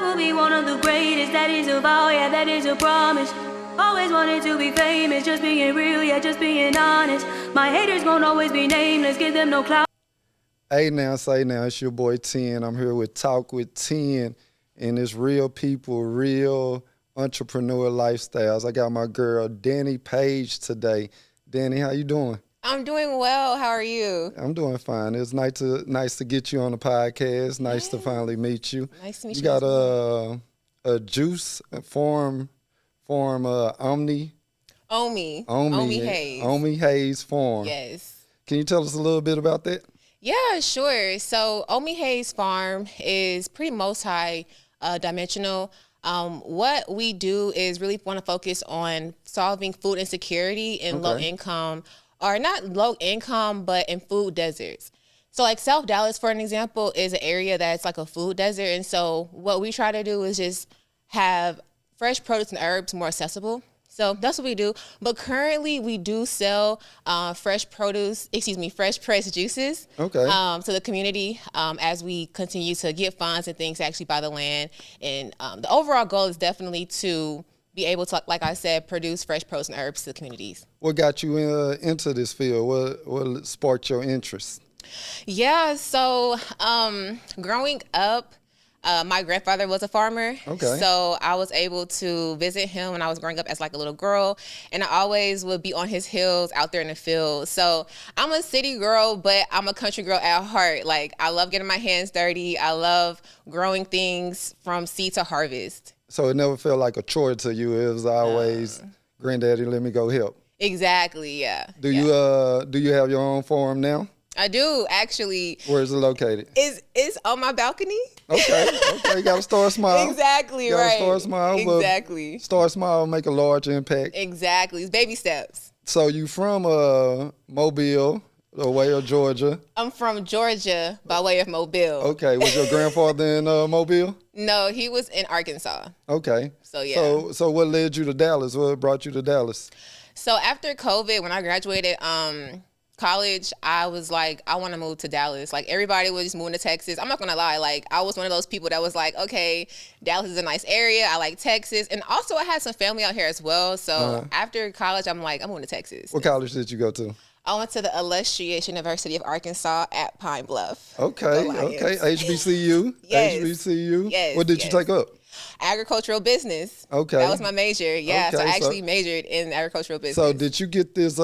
will be one of the greatest. That is a vow, yeah, that is a promise. Always wanted to be famous, just being real, yeah, just being honest. My haters gon' always be nameless, give them no clout. Hey now, say now, it's your boy 10. I'm here with Talk with 10, and it's real people, real entrepreneur lifestyles. I got my girl Dani Page today. Dani, how you doing? I'm doing well. How are you? I'm doing fine. It's nice to get you on the podcast. Nice to finally meet you. Nice to meet you. You got a juice form Omi Haze. Omi Haze farm. Yes. Can you tell us a little bit about that? Yeah, sure. So Omi Haze Farm is pretty multi-dimensional. What we do is really want to focus on solving food insecurity in low income, or not low income, but in food deserts. So like South Dallas, for an example, is an area that's like a food desert. And so what we try to do is just have fresh produce and herbs more accessible. So that's what we do. But currently we do sell fresh pressed juices to the community as we continue to get funds and things to actually buy the land. And the overall goal is definitely to be able to, like I said, produce fresh produce and herbs to the communities. What got you into this field? What sparked your interest? Yeah, so growing up, my grandfather was a farmer. Okay. So I was able to visit him when I was growing up as like a little girl, and I always would be on his hills out there in the field. So I'm a city girl, but I'm a country girl at heart. Like, I love getting my hands dirty. I love growing things from seed to harvest. So it never felt like a chore to you. It was always, Granddaddy, let me go help. Exactly, yeah. Do you have your own farm now? I do, actually. Where is it located? It's on my balcony. Okay. You gotta start small. Exactly, you gotta right. Start small. Exactly. Start small, make a large impact. Exactly. It's baby steps. So you from Mobile, way of Georgia? I'm from Georgia by way of Mobile. Okay. Was your grandfather in Mobile? No, he was in Arkansas. Okay. So yeah. So what led you to Dallas? What brought you to Dallas? So after COVID, when I graduated college, I was like, I want to move to Dallas. Like, everybody was just moving to Texas. I'm not gonna lie, like, I was one of those people that was like, okay, Dallas is a nice area. I like Texas, and also I had some family out here as well. So after college, I'm like, I'm moving to Texas. What college did you go to? I went to the illustrious University of Arkansas at Pine Bluff. Okay. HBCU. Yes. HBCU. Yes. What did you take up? Agricultural business. Okay. That was my major. Yeah. Okay, so I actually majored in agricultural business. So did you get this?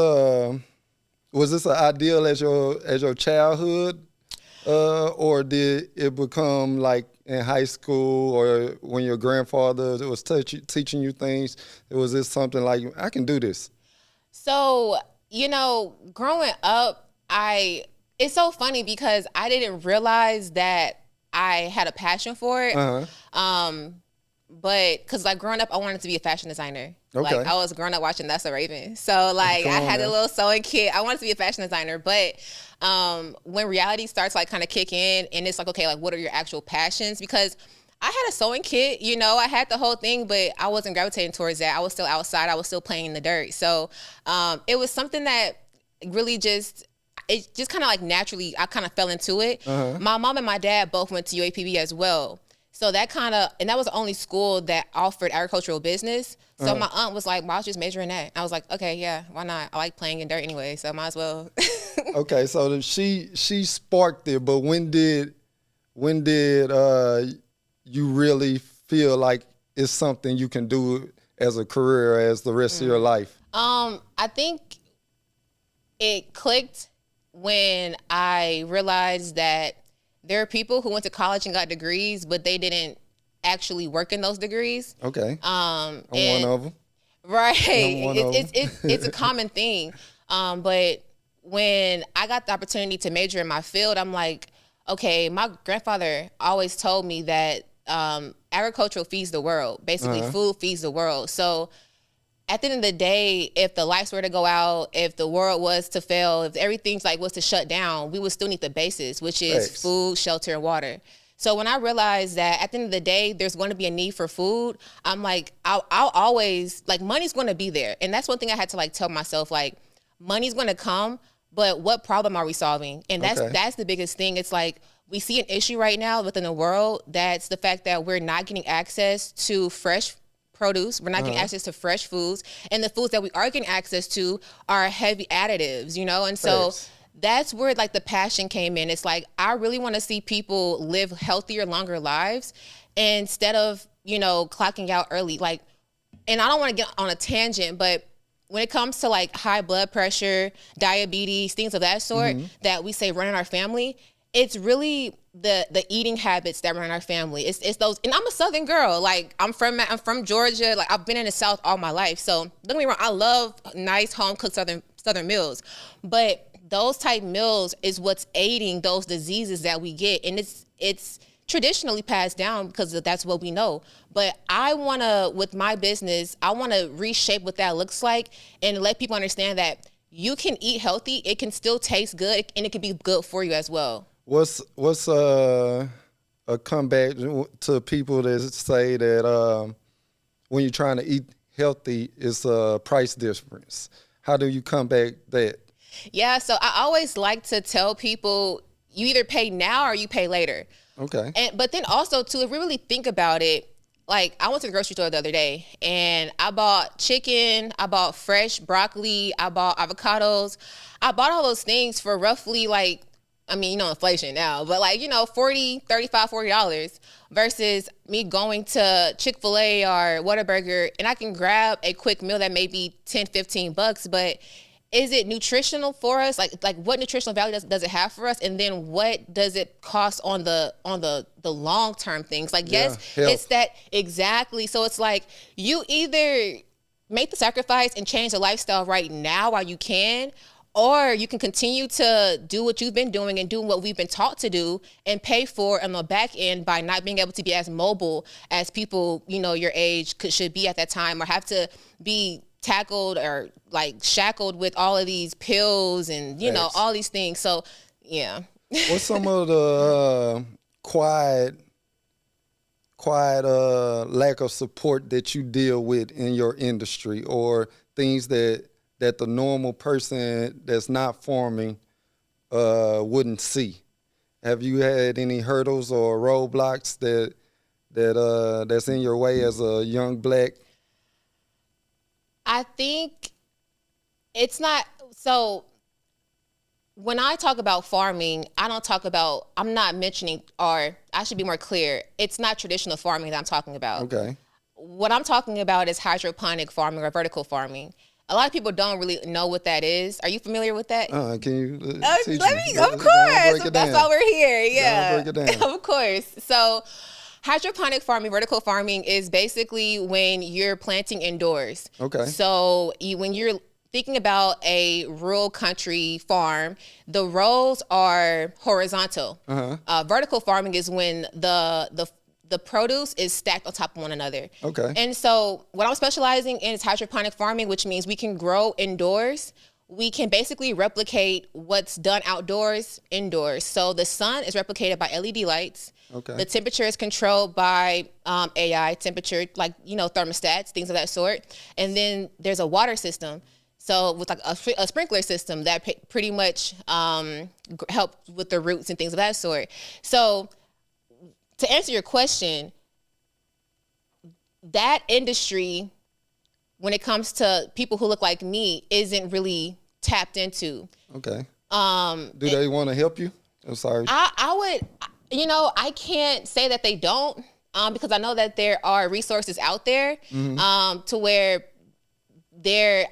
Was this an ideal as your childhood, or did it become like in high school or when your grandfather was teaching you things? Was this something like, I can do this? So, growing up, it's so funny because I didn't realize that I had a passion for it. But because like growing up, I wanted to be a fashion designer. Okay. Like, I was growing up watching That's a Raven. So like I had a little sewing kit. I wanted to be a fashion designer. But when reality starts like kind of kick in and it's like, okay, like what are your actual passions? Because I had a sewing kit, I had the whole thing, but I wasn't gravitating towards that. I was still outside. I was still playing in the dirt. So it was something that really it just kind of like naturally, I kind of fell into it. My mom and my dad both went to UAPB as well. So that and that was the only school that offered agricultural business. So my aunt was like, well, I was just majoring that. I was like, okay, yeah, why not? I like playing in dirt anyway, so might as well. Okay, so she sparked it, but when did you really feel like it's something you can do as a career, as the rest of your life? I think it clicked when I realized that there are people who went to college and got degrees, but they didn't actually work in those degrees. Okay. I'm one of them. Right. It's a common thing. But when I got the opportunity to major in my field, I'm like, okay, my grandfather always told me that agriculture feeds the world. Basically, food feeds the world. So at the end of the day, if the lights were to go out, if the world was to fail, if everything's like was to shut down, we would still need the basis, which is food, shelter, and water. So when I realized that at the end of the day, there's going to be a need for food, I'm like, I'll always, like, money's going to be there. And that's one thing I had to like tell myself, like, money's going to come, but what problem are we solving? And that's the biggest thing. It's like, we see an issue right now within the world. That's the fact that we're not getting access to fresh produce. We're not getting access to fresh foods. And the foods that we are getting access to are heavy additives, you know? And so that's where like the passion came in. It's like, I really want to see people live healthier, longer lives instead of, you know, clocking out early. Like, and I don't want to get on a tangent, but when it comes to like high blood pressure, diabetes, things of that sort that we say run in our family, it's really the eating habits that run in our family. It's those, and I'm a Southern girl. Like I'm from Georgia. Like I've been in the South all my life. So don't get me wrong, I love nice home cooked Southern meals, but those type meals is what's aiding those diseases that we get, and it's traditionally passed down because that's what we know. But I want to, with my business, I want to reshape what that looks like and let people understand that you can eat healthy, it can still taste good, and it can be good for you as well. What's a comeback to people that say that when you're trying to eat healthy, it's a price difference? How do you combat that? Yeah, so I always like to tell people you either pay now or you pay later. Okay. But then also too, if we really think about it, like I went to the grocery store the other day and I bought chicken, I bought fresh broccoli, I bought avocados. I bought all those things for roughly like, I mean, you know, inflation now, but like, you know, $40 versus me going to Chick-fil-A or Whataburger and I can grab a quick meal that may be $10-15, but is it nutritional for us? Like what nutritional value does it have for us? And then what does it cost on the long-term things? Like, yes, health. It's that exactly. So it's like you either make the sacrifice and change the lifestyle right now while you can, or you can continue to do what you've been doing and do what we've been taught to do and pay for on the back end by not being able to be as mobile as people, you know, your age should be at that time, or have to be tackled or like shackled with all of these pills and, you know, all these things. So, yeah. What's some of the quiet lack of support that you deal with in your industry, or things that the normal person that's not farming wouldn't see? Have you had any hurdles or roadblocks that's in your way as a young Black? I think it's not, so when I talk about farming, I'm not mentioning, or I should be more clear, it's not traditional farming that I'm talking about. Okay. What I'm talking about is hydroponic farming or vertical farming. A lot of people don't really know what that is. Are you familiar with that? Can you teach me? Me? Of course. That's why we're here. Yeah. Break it down. Of course. So hydroponic farming, vertical farming is basically when you're planting indoors. Okay. So when you're thinking about a rural country farm, the rows are horizontal. Vertical farming is when the produce is stacked on top of one another. Okay. And so what I'm specializing in is hydroponic farming, which means we can grow indoors. We can basically replicate what's done outdoors, indoors. So the sun is replicated by LED lights. Okay. The temperature is controlled by AI temperature, like, you know, thermostats, things of that sort. And then there's a water system. So with like a sprinkler system that pretty much help with the roots and things of that sort. So to answer your question, that industry, when it comes to people who look like me, isn't really tapped into. Okay. Do they want to help you? I'm sorry. I would, you know, I can't say that they don't, because I know that there are resources out there, to where there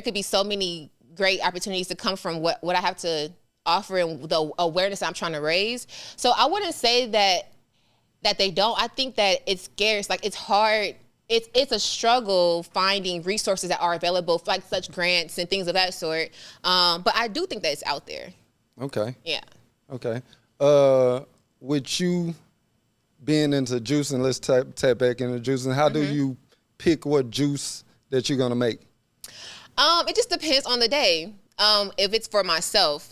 could be so many great opportunities to come from what I have to offer and the awareness I'm trying to raise. So I wouldn't say that they don't. I think that it's scarce. Like, it's hard. It's a struggle finding resources that are available, like such grants and things of that sort. But I do think that it's out there. Okay. Yeah. Okay. With you being into juicing, let's tap back into juicing. How do you pick what juice that you're gonna make? It just depends on the day. If it's for myself.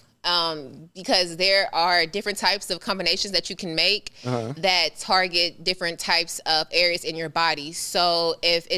Because there are different types of combinations that you can make that target different types of areas in your body. So if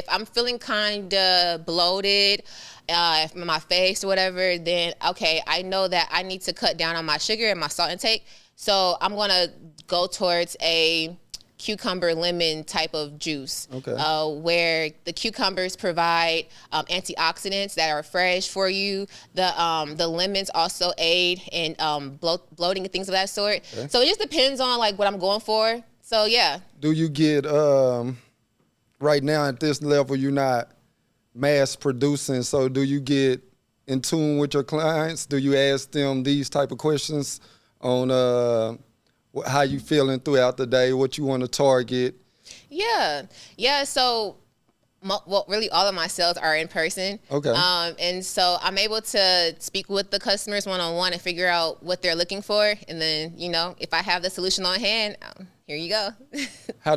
I'm feeling kind of bloated, if my face or whatever, then okay, I know that I need to cut down on my sugar and my salt intake. So I'm going to go towards a cucumber lemon type of juice, where the cucumbers provide antioxidants that are fresh for you. The lemons also aid in bloating and things of that sort. Okay. So it just depends on like what I'm going for. So yeah. Do you get right now at this level you're not mass producing? So do you get in tune with your clients? Do you ask them these type of questions on how you feeling throughout the day, what you want to target? Yeah. So, well, really all of my sales are in person. Okay. And so I'm able to speak with the customers one-on-one and figure out what they're looking for. And then, if I have the solution on hand, here you go. How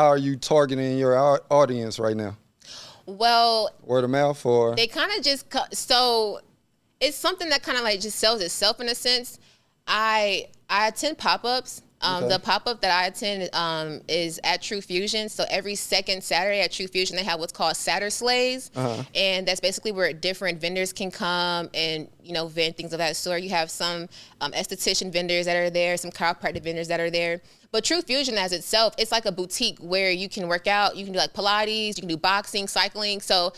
are you targeting your audience right now? Well, word of mouth, or they kind of just, so it's something that kind of like just sells itself in a sense. I attend pop-ups. The pop-up that I attend is at True Fusion. So every second Saturday at True Fusion, they have what's called Saturslays. And that's basically where different vendors can come and, vend things of that sort. You have some esthetician vendors that are there, some chiropractic vendors that are there. But True Fusion as itself, it's like a boutique where you can work out, you can do like Pilates, you can do boxing, cycling. So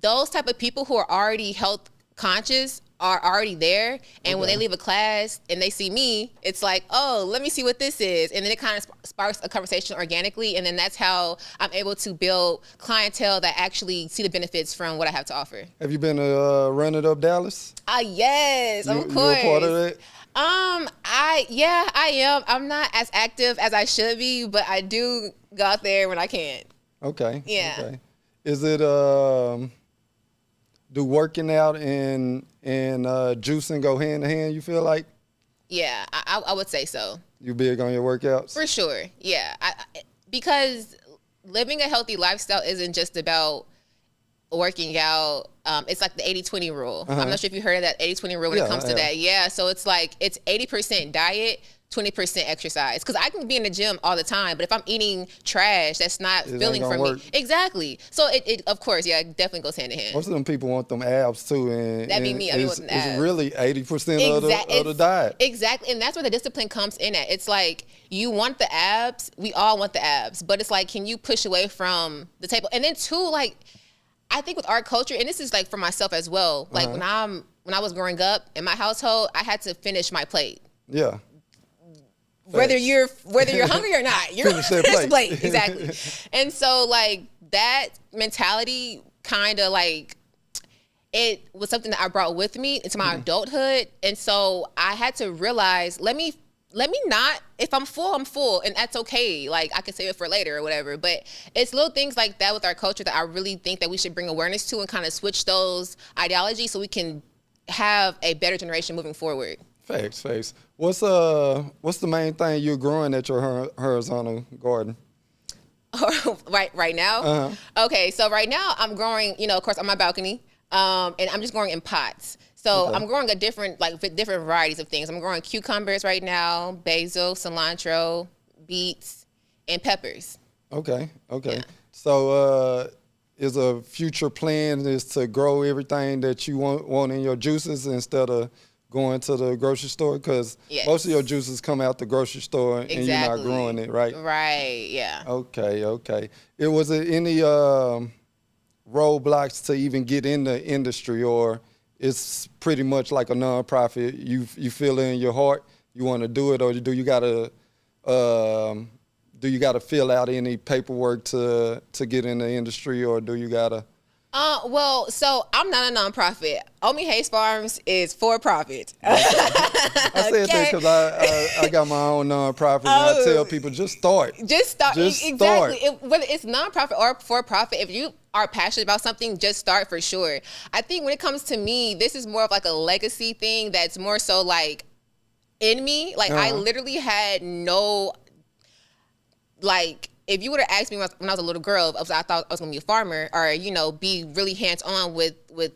those type of people who are already health conscious are already there, and when they leave a class and they see me, it's like, oh, let me see what this is, and then it kind of sparks a conversation organically, and then that's how I'm able to build clientele that actually see the benefits from what I have to offer. Have you been to Run It Up Dallas? Yes, of course. You a part of that? I am. I'm not as active as I should be, but I do go out there when I can. Okay. Yeah. Okay. Is it do working out and juicing go hand in hand, you feel like? Yeah, I would say so. You big on your workouts? For sure, yeah. Because living a healthy lifestyle isn't just about working out. It's like the 80-20 rule. I'm not sure if you heard of that 80-20 rule when it comes to that. Yeah, so it's like it's 80% diet, 20% exercise. Because I can be in the gym all the time, but if I'm eating trash, that's not filling for me. Exactly. So it of course, yeah, it definitely goes hand in hand. Most of them people want them abs too, and that'd be me. I want them abs. It's really 80% of the diet. Exactly, and that's where the discipline comes in at. It's like you want the abs. We all want the abs, but it's like, can you push away from the table? And then two, like, I think with our culture, and this is like for myself as well. Like when I was growing up in my household, I had to finish my plate. Yeah. Whether you're hungry or not, you're finish the plate. Exactly. And so like that mentality kind of like, it was something that I brought with me into my adulthood. And so I had to realize, let me not, if I'm full, I'm full, and that's okay. Like, I can save it for later or whatever. But it's little things like that with our culture that I really think that we should bring awareness to and kind of switch those ideologies so we can have a better generation moving forward. Facts. What's the main thing you're growing at your horizontal garden? Right now? Okay, so right now I'm growing, of course, on my balcony, and I'm just growing in pots. So I'm growing different varieties of things. I'm growing cucumbers right now, basil, cilantro, beets, and peppers. Okay. Yeah. So is a future plan is to grow everything that you want in your juices instead of going to the grocery store? Because most of your juices come out the grocery store and you're not growing it, right? Right, yeah. Okay. Was it any roadblocks to even get in the industry, or it's pretty much like a nonprofit? You feel it in your heart, you want to do it, or do you gotta fill out any paperwork to get in the industry, or do you gotta? Well, so I'm not a nonprofit. Omi Hayes Farms is for profit. I said that because I got my own nonprofit, and I tell people just start. Just start. Exactly. Whether it's nonprofit or for profit, if you are passionate about something, just start for sure. I think when it comes to me, this is more of like a legacy thing that's more so like in me. Like I literally had no, like, if you would have asked me when I was a little girl, I thought I was going to be a farmer or, be really hands-on with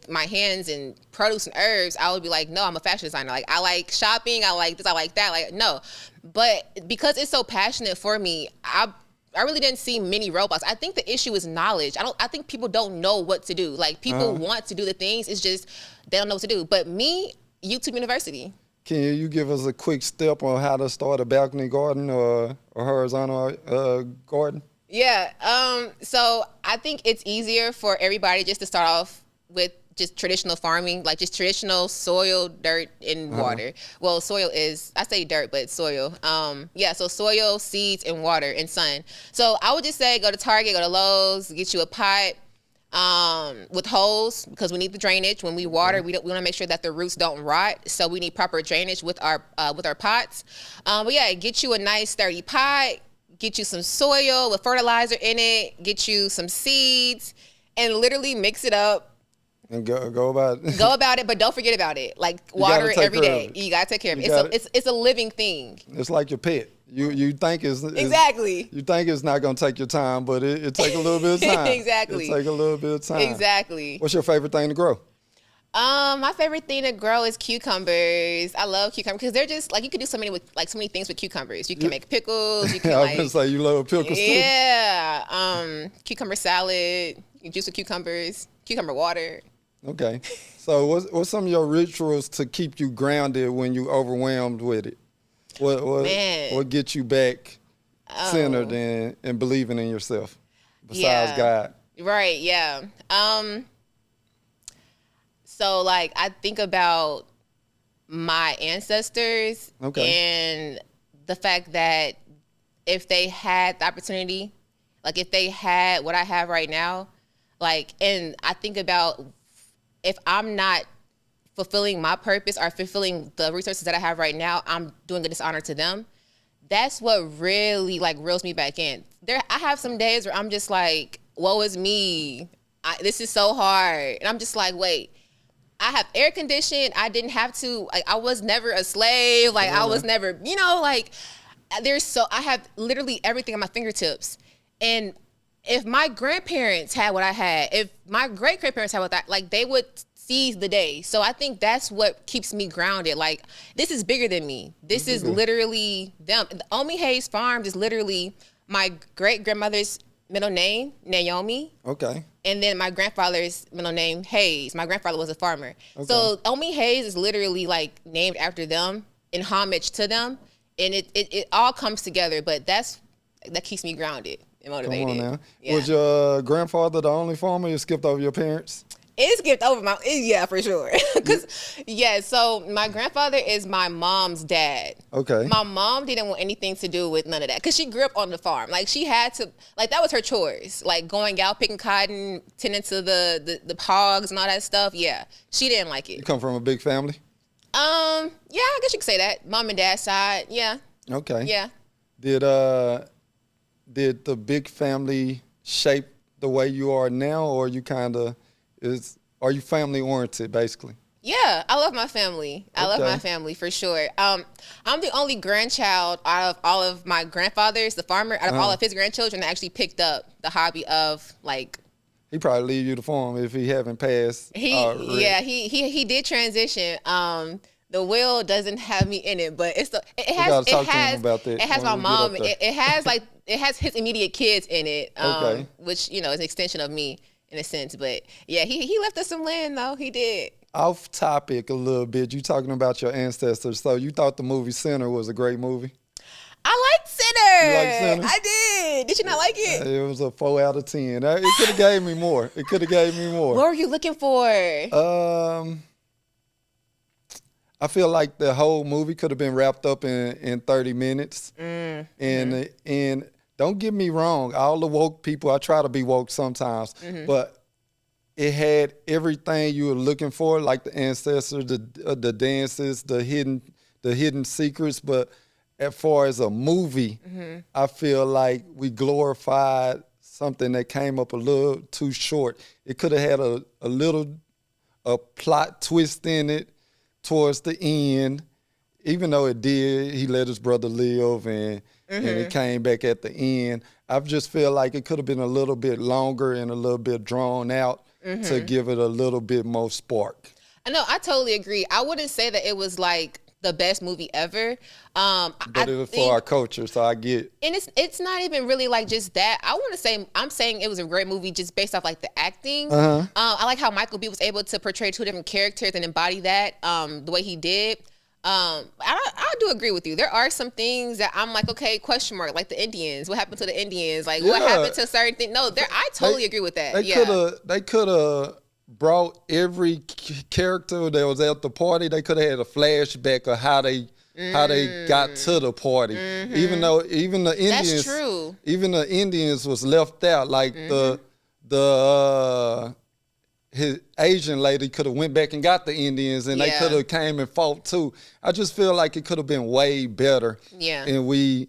my hands and produce and herbs, I would be like, no, I'm a fashion designer. Like, I like shopping. I like this. I like that. Like, no. But because it's so passionate for me, I really didn't see many roadblocks. I think the issue is knowledge. I think people don't know what to do. Like, people want to do the things. It's just they don't know what to do. But me, YouTube University. Can you give us a quick step on how to start a balcony garden or a horizontal garden? Yeah. So I think it's easier for everybody just to start off with just traditional farming, like just traditional soil, dirt, and water. Well, soil is, I say dirt, but it's soil. Yeah, so soil, seeds, and water, and sun. So I would just say go to Target, go to Lowe's, get you a pot with holes, because we need the drainage. When we water, we want to make sure that the roots don't rot. So we need proper drainage with our pots. But yeah, get you a nice sturdy pot, get you some soil with fertilizer in it, get you some seeds, and literally mix it up. And go about it. Go about it, but don't forget about it. Like water it every day. You gotta take care of it. It's a living thing. It's like your pet. You think it's exactly. You think it's not gonna take your time, but it take a little bit of time. Exactly. It take a little bit of time. Exactly. What's your favorite thing to grow? My favorite thing to grow is cucumbers. I love cucumbers because they're just like, you can do so many things with cucumbers. You can make pickles. You can I was gonna say you love pickles too. Yeah. Cucumber salad. You juice with cucumbers. Cucumber water. Okay. So what's some of your rituals to keep you grounded when you overwhelmed with it? What gets you back centered and believing in yourself besides God? Right, yeah. So like I think about my ancestors and the fact that if they had the opportunity, like if they had what I have right now, like, and I think about if I'm not fulfilling my purpose or fulfilling the resources that I have right now, I'm doing a dishonor to them. That's what really like reels me back in. I have some days where I'm just like, woe is me. This is so hard. And I'm just like, wait, I have air conditioning. I didn't have to, like, I was never a slave. Like I was never, like I have literally everything at my fingertips. And if my grandparents had what I had, if my great-grandparents had what like they would seize the day. So I think that's what keeps me grounded. Like, this is bigger than me. This is literally them. The Omi Hayes Farms is literally my great-grandmother's middle name, Naomi. Okay. And then my grandfather's middle name, Hayes. My grandfather was a farmer. Okay. So Omi Hayes is literally like named after them in homage to them. And it all comes together, but that keeps me grounded. Motivated. Come on now. Yeah. Was your grandfather the only farmer? You skipped over your parents? It skipped over yeah, for sure. So my grandfather is my mom's dad. Okay. My mom didn't want anything to do with none of that because she grew up on the farm. Like she had to, like that was her chores. Like going out, picking cotton, tending to the hogs and all that stuff. Yeah, she didn't like it. You come from a big family? Yeah, I guess you could say that. Mom and dad's side, yeah. Okay. Yeah. Did the big family shape the way you are now, or you are you family oriented basically? Yeah, I love my family. I love my family for sure. I'm the only grandchild out of all of my grandfathers, the farmer, out of all of his grandchildren that actually picked up the hobby of like. He probably leave you the farm if he haven't passed. He did transition. The will doesn't have me in it, but it has my mom. It has his immediate kids in it, which is an extension of me in a sense. But yeah, he left us some land though. He did. Off topic a little bit. You talking about your ancestors? So you thought the movie Sinner was a great movie? I liked Sinner. You liked Sinner? I did. Did you not like it? It was a 4 out of 10. It could have gave me more. What were you looking for? I feel like the whole movie could have been wrapped up in 30 minutes. And don't get me wrong, all the woke people, I try to be woke sometimes, but it had everything you were looking for, like the ancestors, the dances, the hidden secrets. But as far as a movie, I feel like we glorified something that came up a little too short. It could have had a plot twist in it towards the end, even though it did. He let his brother live and it came back at the end. I just feel like it could have been a little bit longer and a little bit drawn out to give it a little bit more spark. I know, I totally agree. I wouldn't say that it was like the best movie ever. But it was for our culture, so I get. And it's not even really like just that. I'm saying it was a great movie just based off like the acting. I like how Michael B was able to portray 2 different characters and embody that the way he did. I do agree with you. There are some things that I'm like, okay, question mark, like the Indians. What happened to the Indians? Like, what happened to certain things? No, I totally agree with that. They could have brought every character that was at the party. They could have had a flashback of how they got to the party. Even though even the Indians, that's true. Even the Indians was left out. Like his Asian lady could have went back and got the Indians, and they could have came and fought too. I just feel like it could have been way better. Yeah. And we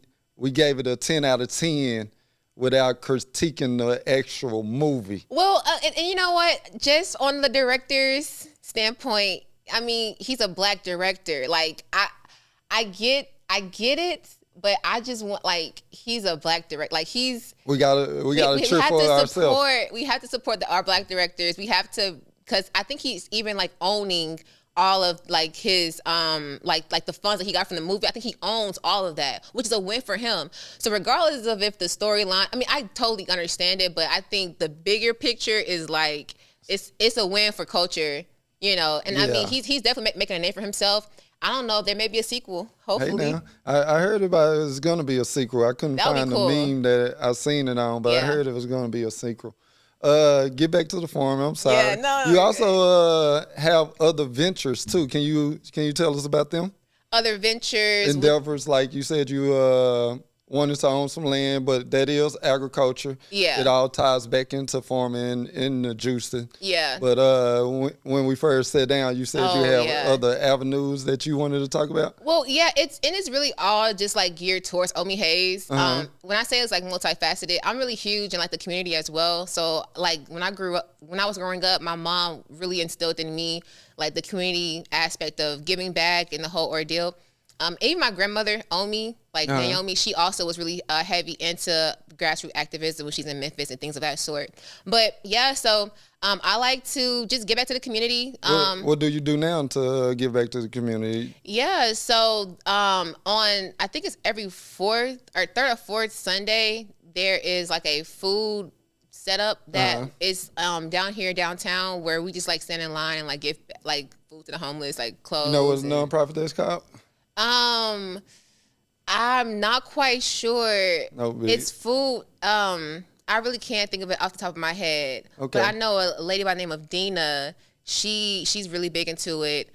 gave it a 10 out of 10 without critiquing the actual movie. Well, and you know what? Just on the director's standpoint, I mean, he's a black director. Like I get it. But I just want, like, he's a black director. Like, we gotta cheer for ourselves. We have to support our black directors. We have to, because I think he's even like owning all of like his like the funds that he got from the movie. I think he owns all of that, which is a win for him. So regardless of if the storyline, I mean, I totally understand it, but I think the bigger picture is like it's a win for culture, you know. And I mean, he's definitely making a name for himself. I don't know. There may be a sequel. Hopefully. Hey now, I heard about it was going to be a sequel. I couldn't find the meme that I seen it on, but I heard it was going to be a sequel. Get back to the farm. I'm sorry. Yeah, no, you also have other ventures too. Can you tell us about them? Other ventures, endeavors, like you said, you wanted to own some land, but that is agriculture. Yeah. It all ties back into farming in the juicing. Yeah. But when we first sat down, you said you have other avenues that you wanted to talk about? Well, yeah, it's really all just like geared towards Omi Hayes. When I say it's like multifaceted, I'm really huge in like the community as well. So like when I was growing up, my mom really instilled in me like the community aspect of giving back and the whole ordeal. Even my grandmother, Omi, like Naomi, she also was really heavy into grassroots activism when she's in Memphis and things of that sort. But yeah, so I like to just give back to the community. What do you do now to give back to the community? Yeah, so on, I think it's every third or fourth Sunday, there is like a food setup that is down here downtown where we just like stand in line and like give like food to the homeless, like clothes. You know what's nonprofit that's called? I'm not quite sure. No, it's food. I really can't think of it off the top of my head. Okay. But I know a lady by the name of Dina. She's really big into it.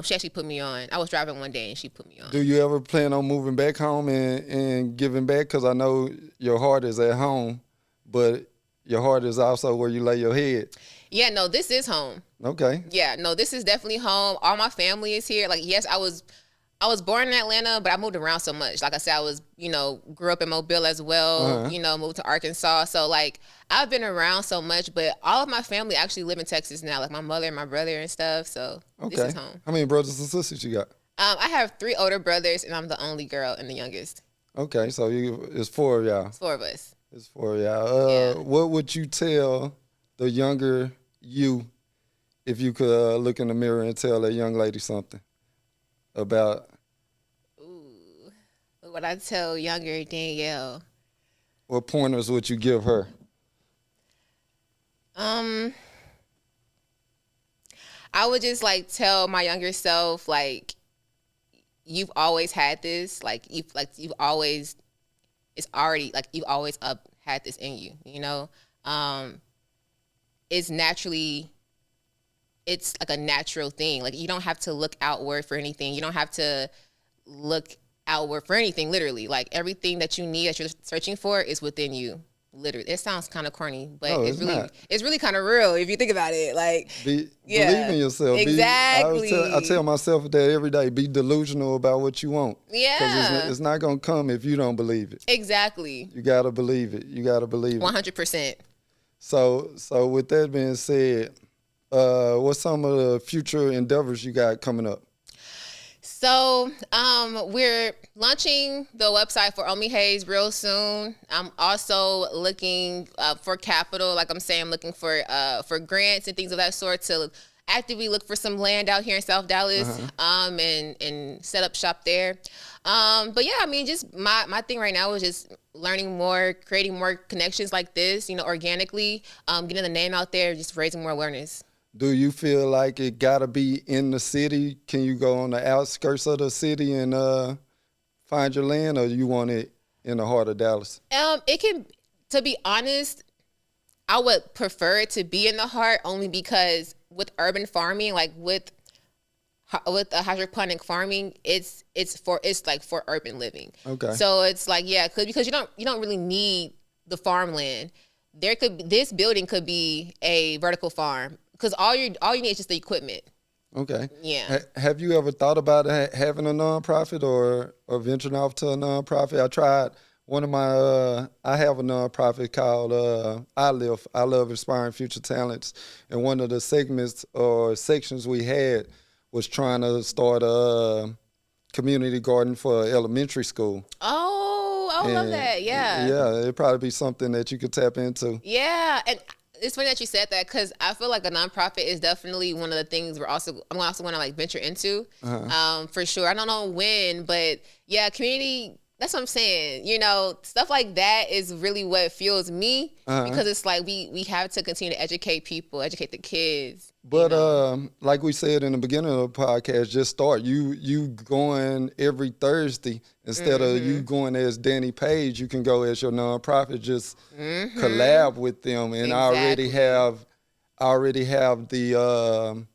She actually put me on. I was driving one day and she put me on. Do you ever plan on moving back home and giving back? Because I know your heart is at home, but your heart is also where you lay your head. Yeah, no, this is home. Okay. Yeah, no, this is definitely home. All my family is here. Like, yes, I was born in Atlanta, but I moved around so much. Like I said, I was, grew up in Mobile as well, moved to Arkansas. So, like, I've been around so much, but all of my family actually live in Texas now, like my mother and my brother and stuff. So, This is home. How many brothers and sisters you got? I have 3 older brothers, and I'm the only girl and the youngest. Okay, so it's 4 of y'all. It's 4 of us. It's 4 of y'all. What would you tell the younger you if you could look in the mirror and tell that young lady something about? What would I tell younger Danielle? What pointers would you give her? I would just like tell my younger self, like, you've always had this, you've always had this in you, it's like a natural thing. Like, you don't have to look outward for anything. You don't have to look outward for anything, literally. Like, everything that you need, that you're searching for, is within you. Literally. It sounds kind of corny, but it's really kind of real if you think about it. Like, believe in yourself. Exactly. I tell myself that every day. Be delusional about what you want. Yeah. Because it's not going to come if you don't believe it. Exactly. You got to believe it. 100%. So with that being said, what's some of the future endeavors you got coming up? So we're launching the website for Omi Hayes real soon. I'm also looking for capital. Like I'm saying, I'm looking for grants and things of that sort to actively look for some land out here in South Dallas and set up shop there. But yeah, I mean, just my thing right now is just learning more, creating more connections like this, organically, getting the name out there, just raising more awareness. Do you feel like it gotta be in the city? Can you go on the outskirts of the city and find your land, or you want it in the heart of Dallas? It can, to be honest, I would prefer it to be in the heart, only because with urban farming, like with a hydroponic farming, it's like for urban living. Okay. So it's like, yeah, because you don't really need the farmland. This building could be a vertical farm, because all you need is just the equipment. Okay. Yeah. Have you ever thought about having a nonprofit or venturing off to a nonprofit? I tried one of my, I have a nonprofit called I Love Inspiring Future Talents. And one of the segments or sections we had was trying to start a community garden for elementary school. Oh, I love that. Yeah. Yeah, it'd probably be something that you could tap into. Yeah. And it's funny that you said that, because I feel like a nonprofit is definitely one of the things I'm also want to like venture into, for sure. I don't know when, but yeah, community. That's what I'm saying. You know, stuff like that is really what fuels me, because it's like we have to continue to educate people, educate the kids. But like we said in the beginning of the podcast, just start. You going every Thursday instead of you going as Dani Page. You can go as your nonprofit. Just collab with them, and Exactly. I already have the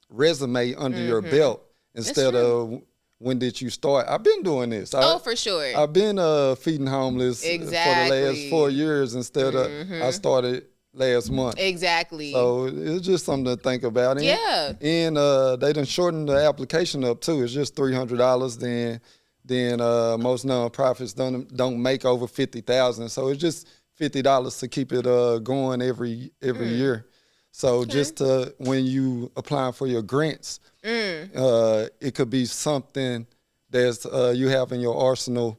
resume under your belt instead of. When did you start? I've been doing this. For sure. I've been feeding homeless for the last 4 years instead of I started last month. Exactly. So it's just something to think about. Yeah. And they done shortened the application up too. It's just $300. Then most nonprofits don't make over $50,000. So it's just $50 to keep it going every year. So just when you applying for your grants, it could be something that's you have in your arsenal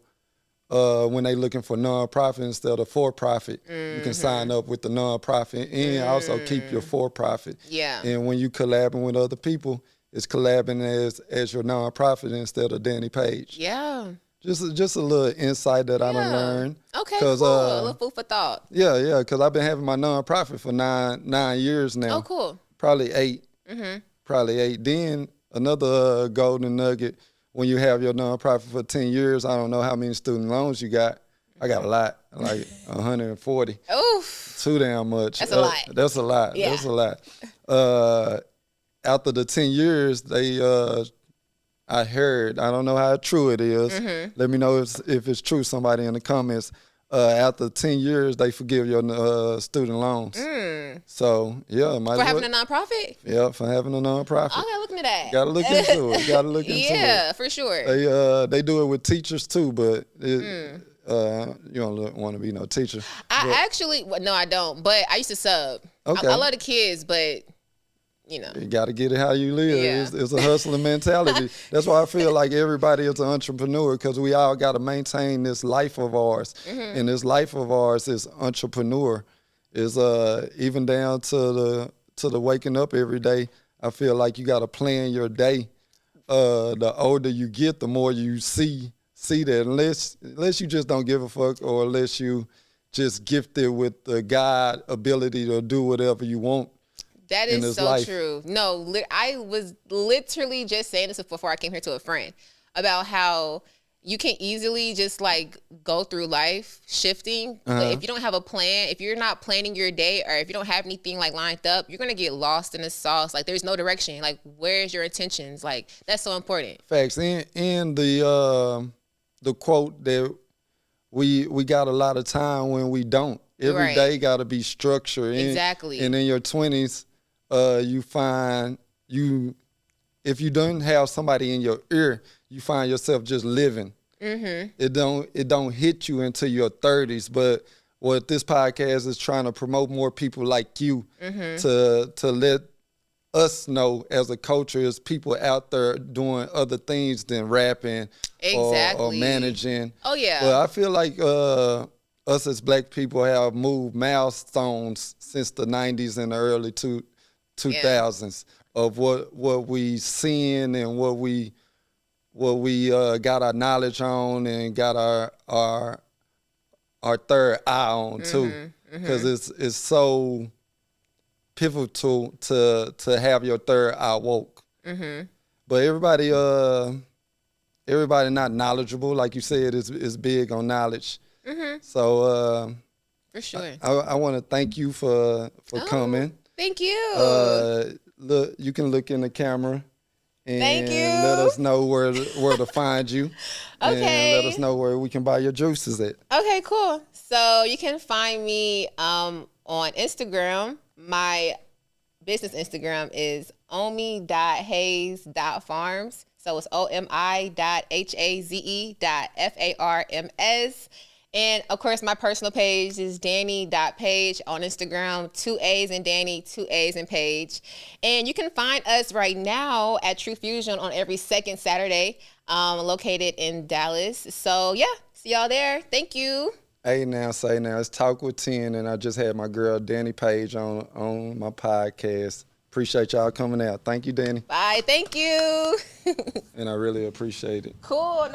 when they looking for nonprofit instead of for-profit. You can sign up with the nonprofit and also keep your for-profit. Yeah. And when you collabing with other people, it's collabing as your nonprofit instead of Dani Page. Yeah. Just a little insight that I done learned. Okay, cool. A little food for thought. Yeah, because I've been having my nonprofit for nine years now. Oh, cool. Probably 8. Probably 8. Then another golden nugget, when you have your nonprofit for 10 years, I don't know how many student loans you got. I got a lot, like 140. Oof. Too damn much. That's a lot. That's a lot. Yeah. That's a lot. After the 10 years, I heard, I don't know how true it is. Let me know if it's true, somebody in the comments. After 10 years, they forgive your student loans. So, yeah. For having a nonprofit? Yeah, for having a nonprofit. Okay, look into that. Got to look into it. Got to look into it. Yeah, for sure. They do it with teachers too, but you don't want to be no teacher. No, I don't. But I used to sub. Okay. I love the kids, but you know. You got to get it how you live. Yeah. It's a hustling mentality. That's why I feel like everybody is an entrepreneur, because we all got to maintain this life of ours. And this life of ours is entrepreneur. Is even down to the waking up every day. I feel like you got to plan your day. The older you get, the more you see that. Unless you just don't give a fuck, or unless you just gifted with the God ability to do whatever you want. That is so life. true. No, I was literally just saying this before I came here to a friend about how you can easily just like go through life shifting. But if you don't have a plan, if you're not planning your day, or if you don't have anything like lined up, you're going to get lost in the sauce. Like there's no direction. Like where's your intentions? Like that's so important. Facts. And the quote that we got a lot of time when we don't. Every day got to be structured. Exactly. And in your 20s, you find if you don't have somebody in your ear, you find yourself just living. It don't hit you until your 30s. But what this podcast is trying to promote, more people like you to let us know as a culture, is people out there doing other things than rapping or managing. Oh yeah. But I feel like us as Black people have moved milestones since the 90s and the early 2000s of what we seeing and what we got our knowledge on and got our third eye on too, because it's so pivotal to have your third eye woke. But everybody not knowledgeable, like you said, is big on knowledge. So For sure. I want to thank you for coming. Thank you. Look, you can look in the camera and Thank you. let us know where to find you. Okay. And let us know where we can buy your juices at. Okay, cool. So you can find me on Instagram. My business Instagram is omi.haze.farms. So it's omi.haze.farms. And of course, my personal page is Dani.page on Instagram, 2 A's in Dani, 2 A's in Page. And you can find us right now at True Fusion on every second Saturday, located in Dallas. So yeah, see y'all there. Thank you. Hey now, say now, it's Talk with 10, and I just had my girl Dani Page on my podcast. Appreciate y'all coming out. Thank you, Dani. Bye. Thank you. And I really appreciate it. Cool.